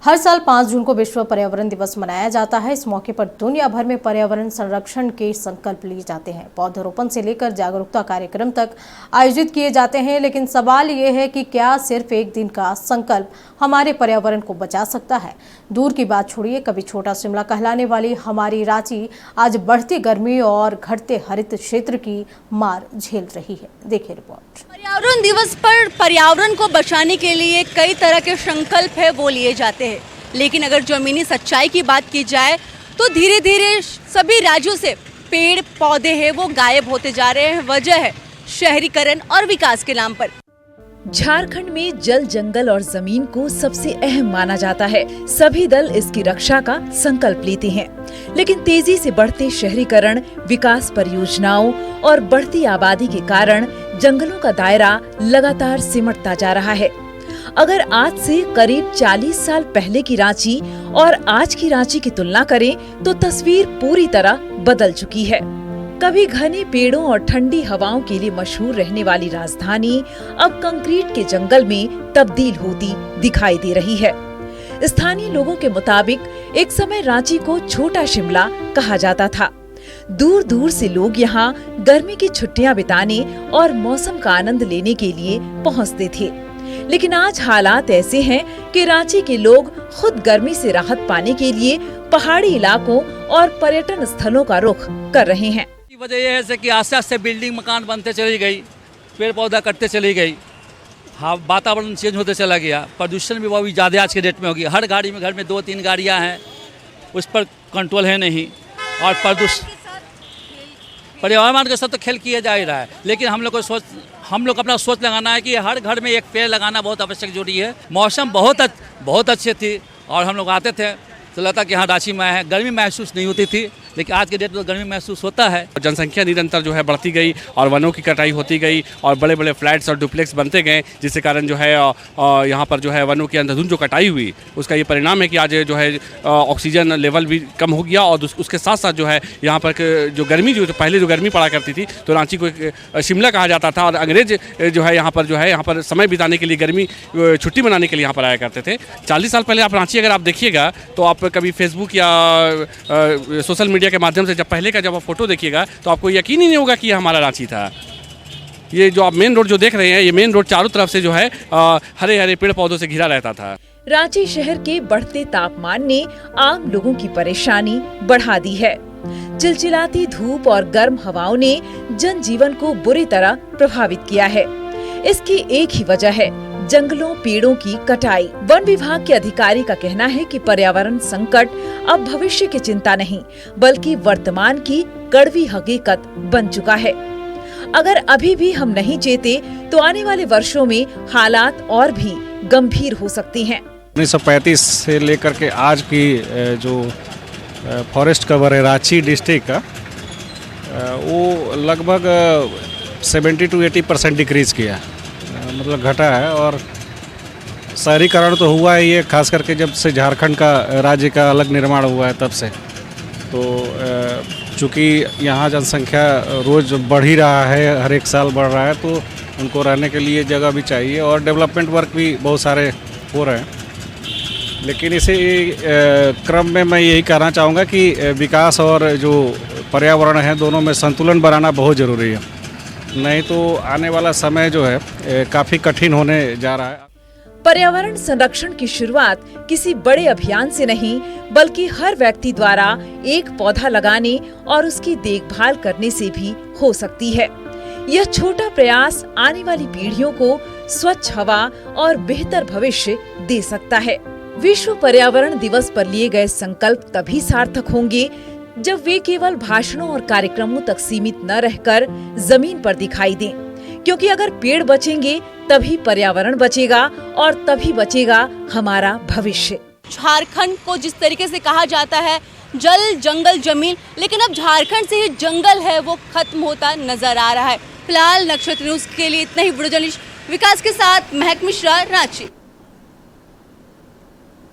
हर साल 5 जून को विश्व पर्यावरण दिवस मनाया जाता है। इस मौके पर दुनिया भर में पर्यावरण संरक्षण के संकल्प लिए जाते हैं। पौधरोपण से लेकर जागरूकता कार्यक्रम तक आयोजित किए जाते हैं। लेकिन सवाल ये है कि क्या सिर्फ एक दिन का संकल्प हमारे पर्यावरण को बचा सकता है? दूर की बात छोड़िए, कभी छोटा शिमला कहलाने वाली हमारी रांची आज बढ़ती गर्मी और घटते हरित क्षेत्र की मार झेल रही है। देखिए रिपोर्ट। पर्यावरण दिवस पर पर्यावरण को बचाने के लिए कई तरह के संकल्प है वो लिए जाते हैं, लेकिन अगर जमीनी सच्चाई की बात की जाए तो धीरे धीरे सभी राज्यों से पेड़ पौधे हैं वो गायब होते जा रहे हैं। वजह है शहरीकरण और विकास के नाम पर। झारखंड में जल, जंगल और जमीन को सबसे अहम माना जाता है। सभी दल इसकी रक्षा का संकल्प लेते हैं, लेकिन तेजी से बढ़ते शहरीकरण, विकास परियोजनाओं और बढ़ती आबादी के कारण जंगलों का दायरा लगातार सिमटता जा रहा है। अगर आज से करीब 40 साल पहले की रांची और आज की रांची की तुलना करें तो तस्वीर पूरी तरह बदल चुकी है। कभी घने पेड़ों और ठंडी हवाओं के लिए मशहूर रहने वाली राजधानी अब कंक्रीट के जंगल में तब्दील होती दिखाई दे रही है। स्थानीय लोगों के मुताबिक एक समय रांची को छोटा शिमला कहा जाता था। दूर दूर से लोग यहाँ गर्मी की छुट्टियां बिताने और मौसम का आनंद लेने के लिए पहुँचते थे। लेकिन आज हालात ऐसे हैं कि रांची के लोग खुद गर्मी से राहत पाने के लिए पहाड़ी इलाकों और पर्यटन स्थलों का रुख कर रहे हैं। वजह यह है कि आस्ते आस्ते बिल्डिंग मकान बनते चली गई, पेड़ पौधा कटते चली गई, हाँ वातावरण चेंज होते चला गया। प्रदूषण भी बहुत ज़्यादा आज के डेट में होगी। हर गाड़ी में घर में 2-3 गाड़ियाँ हैं, उस पर कंट्रोल है नहीं। और प्रदूषण पर्यावरण के साथ तो खेल किया जा ही रहा है, लेकिन हम लोग अपना सोच लगाना है कि हर घर में एक पेड़ लगाना बहुत आवश्यक जरूरी है। मौसम बहुत अच्छे थी और हम लोग आते थे तो लगता कि हाँ रांची में है, गर्मी महसूस नहीं होती थी, लेकिन आज के डेट में तो गर्मी महसूस होता है। जनसंख्या निरंतर जो है बढ़ती गई और वनों की कटाई होती गई और बड़े बड़े फ्लैट्स और डुप्लेक्स बनते गए, जिसके कारण जो है यहाँ पर जो है वनों की अंधाधुंध जो कटाई हुई, उसका ये परिणाम है कि आज जो है ऑक्सीजन लेवल भी कम हो गया। और उसके साथ साथ जो है यहाँ पर जो गर्मी जो पहले जो गर्मी पड़ा करती थी तो रांची को एक शिमला कहा जाता था और अंग्रेज जो है यहाँ पर समय बिताने के लिए गर्मी छुट्टी मनाने के लिए यहाँ पर आया करते थे। 40 साल पहले आप रांची अगर आप देखिएगा तो आप कभी फेसबुक या सोशल मीडिया के माध्यम से जब आप फोटो देखिएगा तो आपको यकीन ही नहीं होगा कि ये हमारा रांची था। ये जो आप मेन रोड जो देख रहे हैं, ये मेन रोड चारों तरफ से जो है हरे हरे पेड़ पौधों से घिरा रहता था। रांची शहर के बढ़ते तापमान ने आम लोगों की परेशानी बढ़ा दी है। चिलचिलाती धूप और गर्म हवाओं ने जनजीवन को बुरी तरह प्रभावित किया है। इसकी एक ही वजह है, जंगलों पेड़ों की कटाई। वन विभाग के अधिकारी का कहना है कि पर्यावरण संकट अब भविष्य की चिंता नहीं बल्कि वर्तमान की कड़वी हकीकत बन चुका है। अगर अभी भी हम नहीं चेते तो आने वाले वर्षों में हालात और भी गंभीर हो सकते हैं। 1935 से लेकर के आज की जो फॉरेस्ट कवर है रांची डिस्ट्रिक्ट का, वो लगभग 70 to 80% डिक्रीज किया, मतलब घटा है। और शहरीकरण तो हुआ है, ये खास करके जब से झारखंड का राज्य का अलग निर्माण हुआ है तब से। तो चूँकि यहाँ जनसंख्या रोज़ बढ़ ही रहा है, हर एक साल बढ़ रहा है, तो उनको रहने के लिए जगह भी चाहिए और डेवलपमेंट वर्क भी बहुत सारे हो रहे हैं। लेकिन इसी क्रम में मैं यही कहना चाहूँगा कि विकास और जो पर्यावरण है दोनों में संतुलन बनाना बहुत ज़रूरी है, नहीं तो आने वाला समय जो है काफी कठिन होने जा रहा है। पर्यावरण संरक्षण की शुरुआत किसी बड़े अभियान से नहीं बल्कि हर व्यक्ति द्वारा एक पौधा लगाने और उसकी देखभाल करने से भी हो सकती है। यह छोटा प्रयास आने वाली पीढ़ियों को स्वच्छ हवा और बेहतर भविष्य दे सकता है। विश्व पर्यावरण दिवस पर लिए गए संकल्प तभी सार्थक होंगे जब वे केवल भाषणों और कार्यक्रमों तक सीमित न रहकर जमीन पर दिखाई दें, क्योंकि अगर पेड़ बचेंगे तभी पर्यावरण बचेगा और तभी बचेगा हमारा भविष्य। झारखंड को जिस तरीके से कहा जाता है जल जंगल जमीन, लेकिन अब झारखंड से ये जंगल है वो खत्म होता नजर आ रहा है। फिलहाल नक्षत्र न्यूज के लिए इतना ही। वीडियो जर्नलिस्ट विकास के साथ महक मिश्रा, रांची।